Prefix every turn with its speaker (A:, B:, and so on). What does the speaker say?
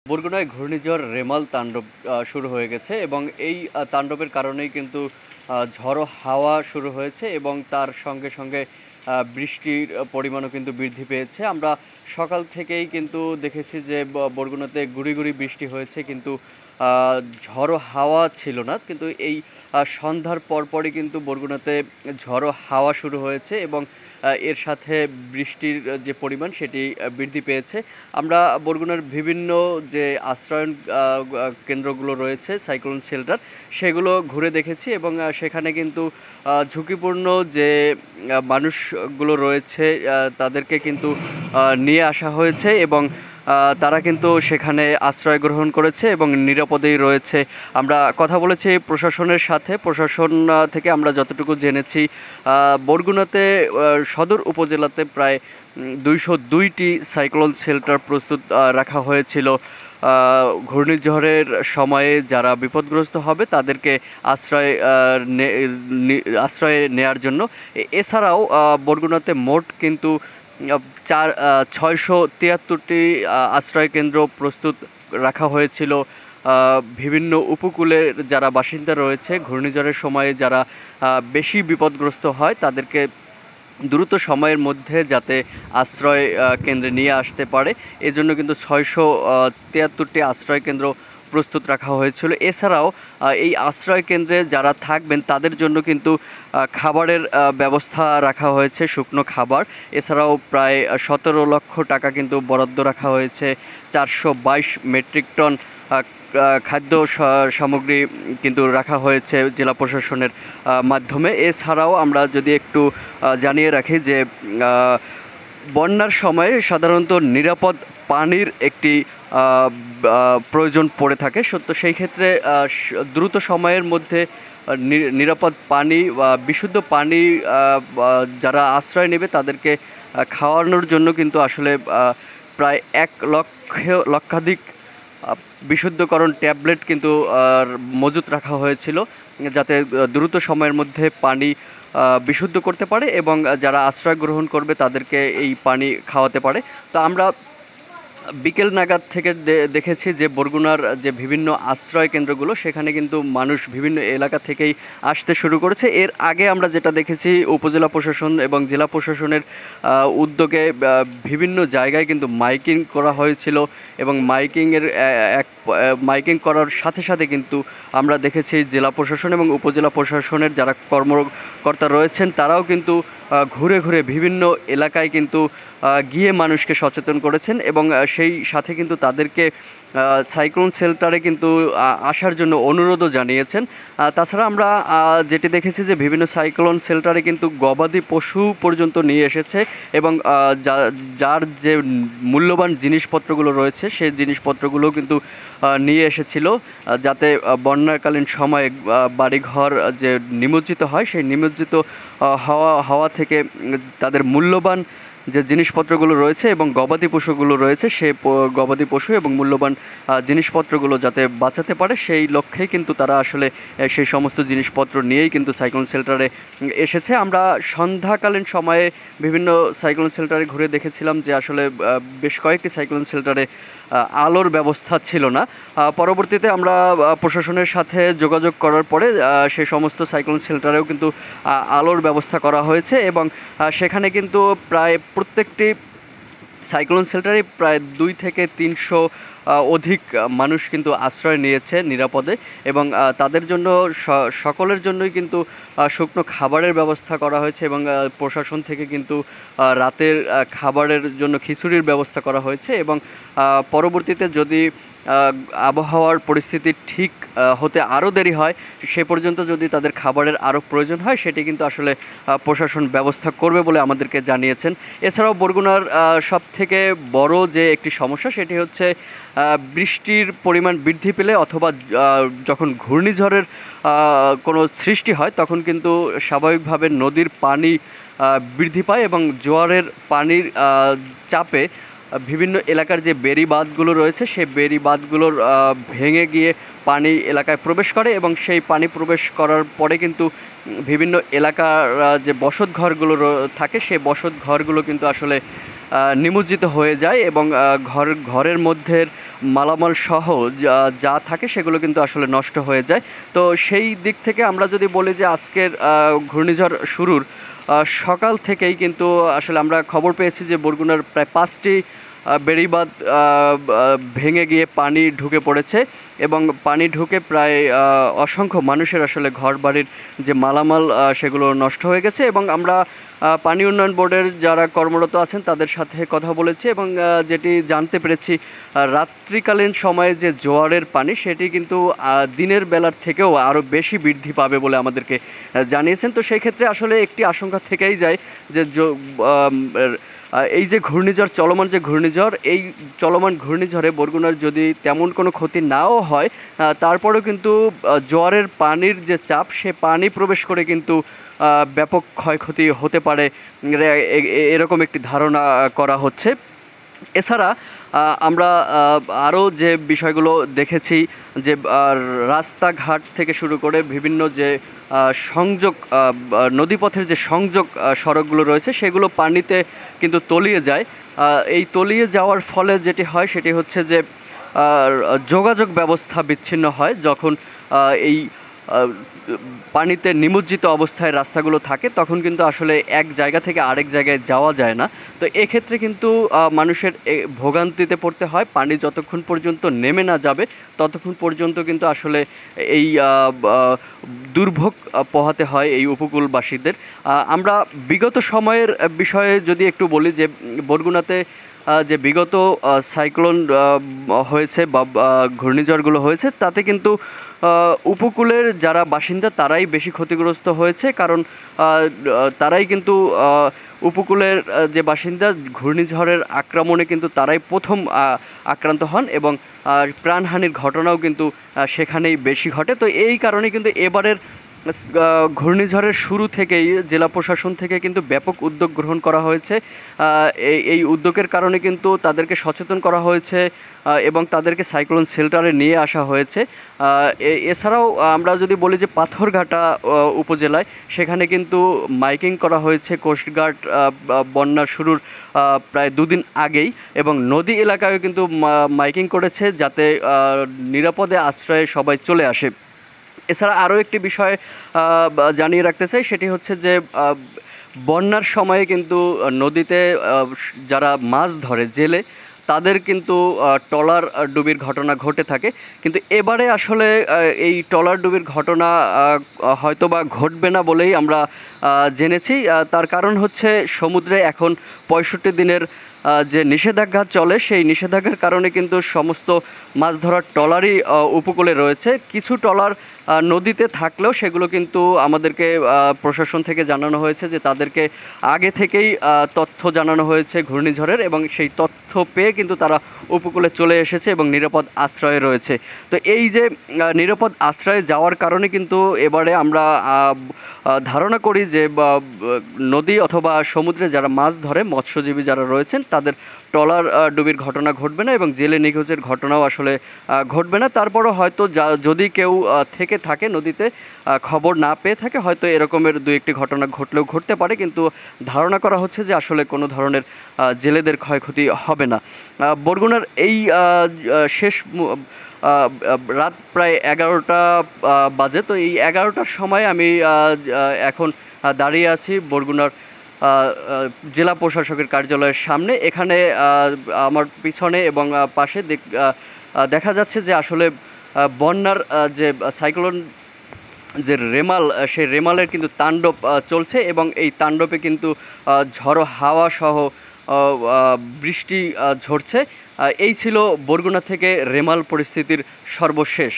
A: বরগুনায় ঘূর্ণিঝড় রেমাল তাণ্ডব শুরু হয়ে গেছে এবং এই তাণ্ডবের কারণেই কিন্তু ঝড়ো হাওয়া শুরু হয়েছে এবং তার সঙ্গে সঙ্গে বৃষ্টির পরিমাণও কিন্তু বৃদ্ধি পেয়েছে। আমরা সকাল থেকেই কিন্তু দেখেছি যে বরগুনাতে গুঁড়ি গুঁড়ি বৃষ্টি হয়েছে, কিন্তু ঝড়ো হাওয়া ছিল না। কিন্তু এই সন্ধ্যার পরপরই কিন্তু বরগুনাতে ঝড়ো হাওয়া শুরু হয়েছে এবং এর সাথে বৃষ্টির যে পরিমাণ সেটি বৃদ্ধি পেয়েছে। আমরা বরগুনার বিভিন্ন যে আশ্রয়ন কেন্দ্রগুলো রয়েছে, সাইক্লোন শেল্টার, সেগুলো ঘুরে দেখেছি এবং সেখানে কিন্তু ঝুঁকিপূর্ণ যে মানুষগুলো রয়েছে তাদেরকে কিন্তু নিয়ে আসা হয়েছে এবং তারা কিন্তু সেখানে আশ্রয় গ্রহণ করেছে এবং নিরাপদেই রয়েছে। আমরা কথা বলেছি প্রশাসনের সাথে। প্রশাসন থেকে আমরা যতটুকু জেনেছি, বরগুনাতে সদর উপজেলাতে প্রায় 202টি সাইক্লোন শেল্টার প্রস্তুত রাখা হয়েছিল ঘূর্ণিঝড়ের সময়ে যারা বিপদগ্রস্ত হবে তাদেরকে আশ্রয়ে নেয়ার জন্য। এছাড়াও বরগুনাতে মোট কিন্তু 673টি আশ্রয়কেন্দ্র প্রস্তুত রাখা হয়েছিল। বিভিন্ন উপকূলের যারা বাসিন্দা রয়েছে, ঘূর্ণিঝড়ের সময়ে যারা বেশি বিপদগ্রস্ত হয় তাদেরকে দ্রুত সময়ের মধ্যে যাতে আশ্রয় কেন্দ্রে নিয়ে আসতে পারে, এজন্য কিন্তু 673টি আশ্রয় কেন্দ্র প্রস্তুত রাখা হয়েছিল। এছাড়াও এই আশ্রয় কেন্দ্রে যারা থাকবেন তাদের জন্য কিন্তু খাবারের ব্যবস্থা রাখা হয়েছে, শুকনো খাবার। এছাড়াও প্রায় 17 লক্ষ টাকা কিন্তু বরাদ্দ রাখা হয়েছে। 422 মেট্রিক টন খাদ্য সামগ্রী কিন্তু রাখা হয়েছে জেলা প্রশাসনের মাধ্যমে। এছাড়াও আমরা যদি একটু জানিয়ে রাখি যে বন্যার সময়ে সাধারণত নিরাপদ পানির একটি প্রয়োজন পড়ে থাকে। সেই ক্ষেত্রে দ্রুত সময়ের মধ্যে নিরাপদ পানি বা বিশুদ্ধ পানি যারা আশ্রয় নেবে তাদেরকে খাওয়ানোর জন্য কিন্তু আসলে প্রায় 1 লক্ষাধিক বিশুদ্ধকরণ ট্যাবলেট কিন্তু মজুত রাখা হয়েছিল, যাতে দ্রুত সময়ের মধ্যে পানি বিশুদ্ধ করতে পারে এবং যারা আশ্রয় গ্রহণ করবে তাদেরকে এই পানি খাওয়াতে পারে। তো আমরা বিকেল নাগাদ থেকে দেখেছি যে বরগুনার যে বিভিন্ন আশ্রয় কেন্দ্রগুলো, সেখানে কিন্তু মানুষ বিভিন্ন এলাকা থেকেই আসতে শুরু করেছে। এর আগে আমরা যেটা দেখেছি, উপজেলা প্রশাসন এবং জেলা প্রশাসনের উদ্যোগে বিভিন্ন জায়গায় কিন্তু মাইকিং করা হয়েছিল এবং মাইকিং করার সাথে সাথে কিন্তু আমরা দেখেছি জেলা প্রশাসন এবং উপজেলা প্রশাসনের যারা কর্মকর্তা রয়েছেন তারাও কিন্তু ঘুরে ঘুরে বিভিন্ন এলাকায় কিন্তু গিয়ে মানুষকে সচেতন করেছেন এবং সেই সাথে কিন্তু তাদেরকে সাইক্লোন শেল্টারে কিন্তু আসার জন্য অনুরোধও জানিয়েছেন। তাছাড়া আমরা যেটি দেখেছি যে বিভিন্ন সাইক্লোন শেল্টারে কিন্তু গবাদি পশু পর্যন্ত নিয়ে এসেছে এবং যার যে মূল্যবান জিনিসপত্রগুলো রয়েছে সেই জিনিসপত্রগুলো কিন্তু নিয়ে এসেছিল, যাতে বন্যাকালীন সময়ে বাড়িঘর যে নিমজ্জিত হয় সেই নিমজ্জিত হওয়া থেকে তাদের মূল্যবান যে জিনিসপত্রগুলো রয়েছে এবং গবাদি পশুগুলো রয়েছে, সে গবাদি পশু এবং মূল্যবান জিনিসপত্রগুলো যাতে বাঁচাতে পারে সেই লক্ষ্যেই কিন্তু তারা আসলে সেই সমস্ত জিনিসপত্র নিয়েই কিন্তু সাইক্লোন শেল্টারে এসেছে। আমরা সন্ধ্যাকালীন সময়ে বিভিন্ন সাইক্লোন শেল্টারে ঘুরে দেখেছিলাম যে আসলে বেশ কয়েকটি সাইক্লোন শেল্টারে আলোর ব্যবস্থা ছিল না। পরবর্তীতে আমরা প্রশাসনের সাথে যোগাযোগ করার পরে সেই সমস্ত সাইক্লোন শেল্টারেও কিন্তু আলোর ব্যবস্থা করা হয়েছে এবং সেখানে কিন্তু প্রায় প্রত্যেকটি সাইক্লোন শেল্টারে প্রায় 2 থেকে 300 অধিক মানুষ কিন্তু আশ্রয় নিয়েছে নিরাপদে এবং তাদের জন্য সকলের জন্যই কিন্তু শুকনো খাবারের ব্যবস্থা করা হয়েছে এবং প্রশাসন থেকে কিন্তু রাতের খাবারের জন্য খিচুড়ির ব্যবস্থা করা হয়েছে এবং পরবর্তীতে যদি আবহাওয়ার পরিস্থিতি ঠিক হতে আরও দেরি হয়, সে পর্যন্ত যদি তাদের খাবারের আরও প্রয়োজন হয় সেটি কিন্তু আসলে প্রশাসন ব্যবস্থা করবে বলে আমাদেরকে জানিয়েছেন। এছাড়াও বরগুনার সবথেকে বড় যে একটি সমস্যা সেটি হচ্ছে বৃষ্টির পরিমাণ বৃদ্ধি পেলে অথবা যখন ঘূর্ণিঝড়ের কোনো সৃষ্টি হয় তখন কিন্তু স্বাভাবিকভাবে নদীর পানি বৃদ্ধি পায় এবং জোয়ারের পানির চাপে বিভিন্ন এলাকার যে বেড়ি বাঁধগুলো রয়েছে সেই বেড়ি বাঁধগুলোর ভেঙে গিয়ে পানি এলাকায় প্রবেশ করে এবং সেই পানি প্রবেশ করার পরে কিন্তু বিভিন্ন এলাকার যে বসতঘরগুলো থাকে সেই বসতঘরগুলো কিন্তু আসলে নিমজ্জিত হয়ে যায় এবং ঘরের মধ্যে মালামাল সহ যা থাকে সেগুলো কিন্তু আসলে নষ্ট হয়ে যায়। তো সেই দিক থেকে আমরা যদি বলি যে আজকের ঘূর্ণিঝড় শুরুর সকাল থেকেই কিন্তু আসলে আমরা খবর পেয়েছি যে বরগুনার প্রায় 5টি বেড়িবাঁধ ভেঙে গিয়ে পানি ঢুকে পড়েছে এবং পানি ঢুকে প্রায় অসংখ্য মানুষের আসলে ঘরবাড়ির যে মালামাল সেগুলো নষ্ট হয়ে গেছে। এবং আমরা পানি উন্নয়ন বোর্ডের যারা কর্মরত আছেন তাদের সাথে কথা বলেছি এবং যেটি জানতে পেরেছি রাত্রিকালীন সময়ে যে জোয়ারের পানি সেটি কিন্তু দিনের বেলার থেকেও আরও বেশি বৃদ্ধি পাবে বলে আমাদেরকে জানিয়েছেন। তো সেই ক্ষেত্রে আসলে একটি আশঙ্কা থেকেই যায় যে এই যে ঘূর্ণিঝড় চলমান যে ঘূর্ণিঝড় এই চলমান ঘূর্ণিঝড়ে বরগুনার যদি তেমন কোনো ক্ষতি নাও হয় তারপরেও কিন্তু জোয়ারের পানির যে চাপ সে পানি প্রবেশ করে কিন্তু ব্যাপক ক্ষয়ক্ষতি হতে পারে এরকম একটি ধারণা করা হচ্ছে। এছাড়া আমরা আরও যে বিষয়গুলো দেখেছি যে রাস্তাঘাট থেকে শুরু করে বিভিন্ন যে সংযোগ নদীপথের যে সংযোগ সড়কগুলো রয়েছে সেগুলো পানিতে কিন্তু তলিয়ে যায়। এই তলিয়ে যাওয়ার ফলে যেটি হয় সেটি হচ্ছে যে যোগাযোগ ব্যবস্থা বিচ্ছিন্ন হয় যখন এই পানিতে নিমজ্জিত অবস্থায় রাস্তাগুলো থাকে তখন কিন্তু আসলে এক জায়গা থেকে আরেক জায়গায় যাওয়া যায় না। তো এক্ষেত্রে কিন্তু মানুষের ভোগান্তিতে পড়তে হয়। পানি যতক্ষণ পর্যন্ত নেমে না যাবে ততক্ষণ পর্যন্ত কিন্তু আসলে এই দুর্ভোগ পোহাতে হয় এই উপকূলবাসীদের। আমরা বিগত সময়ের বিষয়ে যদি একটু বলি যে বরগুনাতে যে বিগত সাইক্লোন হয়েছে বা ঘূর্ণিঝড়গুলো হয়েছে তাতে কিন্তু উপকূলের যারা বাসিন্দা তারাই বেশি ক্ষতিগ্রস্ত হয়েছে, কারণ তারাই কিন্তু উপকূলের যে বাসিন্দা ঘূর্ণিঝড়ের আক্রমণে কিন্তু তারাই প্রথম আক্রান্ত হন এবং প্রাণহানির ঘটনাও কিন্তু সেখানেই বেশি ঘটে। তো এই কারণে কিন্তু এবারের ঘূর্ণিঝড়ের শুরু থেকেই জেলা প্রশাসন থেকে কিন্তু ব্যাপক উদ্যোগ গ্রহণ করা হয়েছে। এই উদ্যোগের কারণে কিন্তু তাদেরকে সচেতন করা হয়েছে এবং তাদেরকে সাইক্লোন শেল্টারে নিয়ে আসা হয়েছে। এছাড়াও আমরা যদি বলি যে পাথরঘাটা উপজেলায় সেখানে কিন্তু মাইকিং করা হয়েছে কোস্টগার্ড বন্যা শুরুর প্রায় 2 দিন আগেই এবং নদী এলাকায়ও কিন্তু মাইকিং করেছে যাতে নিরাপদে আশ্রয়ে সবাই চলে আসে। এছাড়া আরও একটি বিষয় জানিয়ে রাখতে চাই সেটি হচ্ছে যে বন্যার সময়ে কিন্তু নদীতে যারা মাছ ধরে জেলে তাদের কিন্তু ট্রলার ডুবির ঘটনা ঘটে থাকে, কিন্তু এবারে আসলে এই ট্রলার ডুবির ঘটনা হয়তো বা ঘটবে না বলেই আমরা জেনেছি। তার কারণ হচ্ছে সমুদ্রে এখন 65 দিনের যে নিষেধাজ্ঞা চলে সেই নিষেধাজ্ঞার কারণে কিন্তু সমস্ত মাছ ধরার ট্রলারই উপকূলে রয়েছে। কিছু ট্রলার নদীতে থাকলেও সেগুলো কিন্তু আমাদেরকে প্রশাসন থেকে জানানো হয়েছে যে তাদেরকে আগে থেকেই তথ্য জানানো হয়েছে ঘূর্ণিঝড়ের এবং সেই তথ্য পেয়ে কিন্তু তারা উপকূলে চলে এসেছে এবং নিরাপদ আশ্রয়ে রয়েছে। তো এই যে নিরাপদ আশ্রয়ে যাওয়ার কারণে কিন্তু এবারে আমরা ধারণা করি যে নদী অথবা সমুদ্রে যারা মাছ ধরে মৎস্যজীবী যারা রয়েছেন তাদের ট্রলার ডুবির ঘটনা ঘটবে না এবং জেলে নিখোঁজের ঘটনাও আসলে ঘটবে না। তারপরও হয়তো যদি কেউ থেকে থাকে নদীতে খবর না পেয়ে থাকে হয়তো এরকমের 2-1টি ঘটনা ঘটলেও ঘটতে পারে, কিন্তু ধারণা করা হচ্ছে যে আসলে কোনো ধরনের জেলেদের ক্ষয়ক্ষতি হবে না। বরগুনার এই শেষ রাত প্রায় 11টা বাজে। তো এই 11টার সময় আমি এখন দাঁড়িয়ে আছি বরগুনার জেলা প্রশাসকের কার্যালয়ের সামনে। এখানে আমার পিছনে এবং পাশে দেখা যাচ্ছে যে আসলে বন্যার যে সাইক্লোন যে রেমাল সেই রেমালের কিন্তু তাণ্ডব চলছে এবং এই তাণ্ডবে কিন্তু ঝড়ো হাওয়া সহ বৃষ্টি ঝরছে। এই ছিল বরগুনা থেকে রেমাল পরিস্থিতির সর্বশেষ।